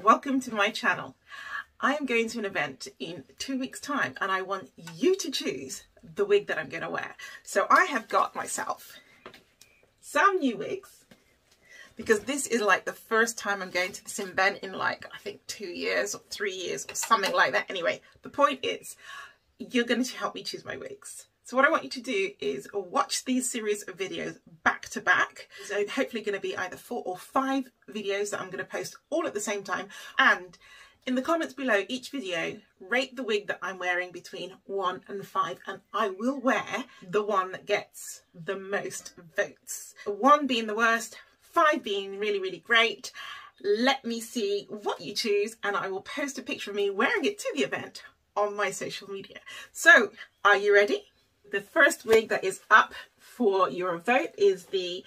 welcome to my channel. I am going to an event in 2 weeks time and I want you to choose the wig that I'm going to wear. So I have got myself some new wigs because this is like the first time I'm going to this event in like I think 2 years or 3 years or something like that. Anyway, the point is you're going to help me choose my wigs. So what I want you to do is watch these series of videos back to back. So hopefully going to be either 4 or 5 videos that I'm going to post all at the same time. And in the comments below each video, rate the wig that I'm wearing between 1 and 5. And I will wear the one that gets the most votes. 1 being the worst, 5 being really, really great. Let me see what you choose and I will post a picture of me wearing it to the event on my social media. So are you ready? The first wig that is up for your vote is the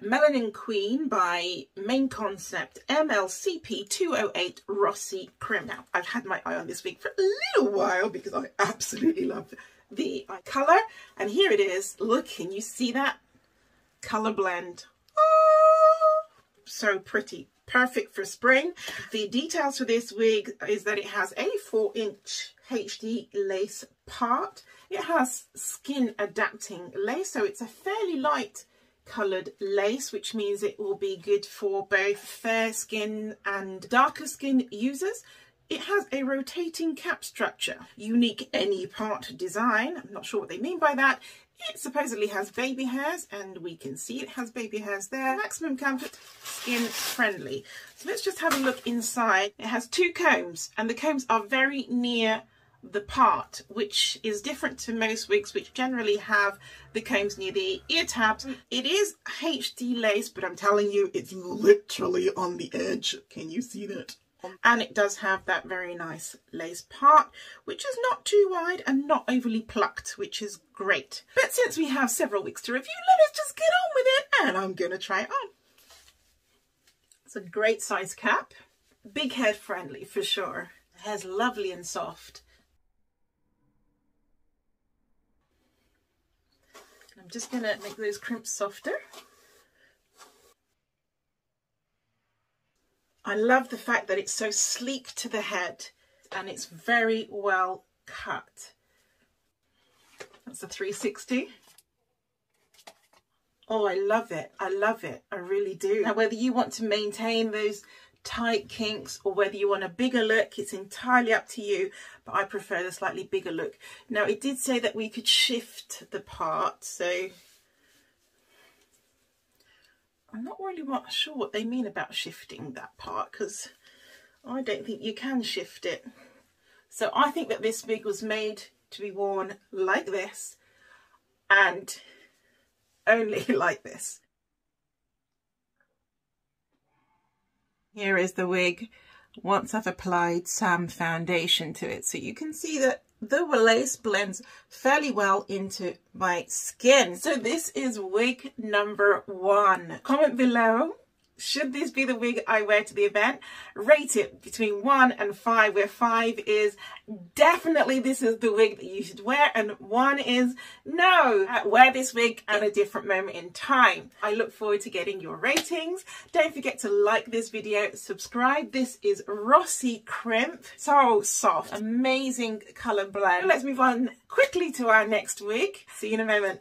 Melanin Queen by Main Concept MLCP 208 Rossi Crimp. Now, I've had my eye on this wig for a little while because I absolutely love the colour. And here it is. Look, can you see that colour blend? Oh, so pretty. Perfect for spring. The details for this wig is that it has a 4-inch HD lace part. It has skin adapting lace, so it's a fairly light coloured lace, which means it will be good for both fair skin and darker skin users. It has a rotating cap structure, unique any part design. I'm not sure what they mean by that. It supposedly has baby hairs, and we can see it has baby hairs there. Maximum comfort, skin friendly. So let's just have a look inside. It has 2 combs, and the combs are very near the part, which is different to most wigs, which generally have the combs near the ear tabs. It is HD lace, but I'm telling you, it's literally on the edge. Can you see that? And it does have that very nice lace part, which is not too wide and not overly plucked, which is great. But since we have several wigs to review, let us just get on with it, and I'm going to try it on. It's a great size cap, big head friendly for sure. The hair's lovely and soft. I'm just going to make those crimps softer. I love the fact that it's so sleek to the head and it's very well cut. That's a 360. Oh, I love it. I love it. I really do. Now, whether you want to maintain those tight kinks or whether you want a bigger look, it's entirely up to you, but I prefer the slightly bigger look. Now, it did say that we could shift the part, so I'm not really sure what they mean about shifting that part, because I don't think you can shift it. So I think that this wig was made to be worn like this and only like this. Here is the wig once I've applied some foundation to it. So you can see that the lace blends fairly well into my skin. So this is wig number 1. Comment below, should this be the wig I wear to the event? Rate it between 1 and 5, where 5 is definitely this is the wig that you should wear, and 1 is no, wear this wig at a different moment in time. I look forward to getting your ratings. Don't forget to like this video, subscribe. This is Rossi Crimp. So soft, amazing colour blend. Let's move on quickly to our next wig. See you in a moment.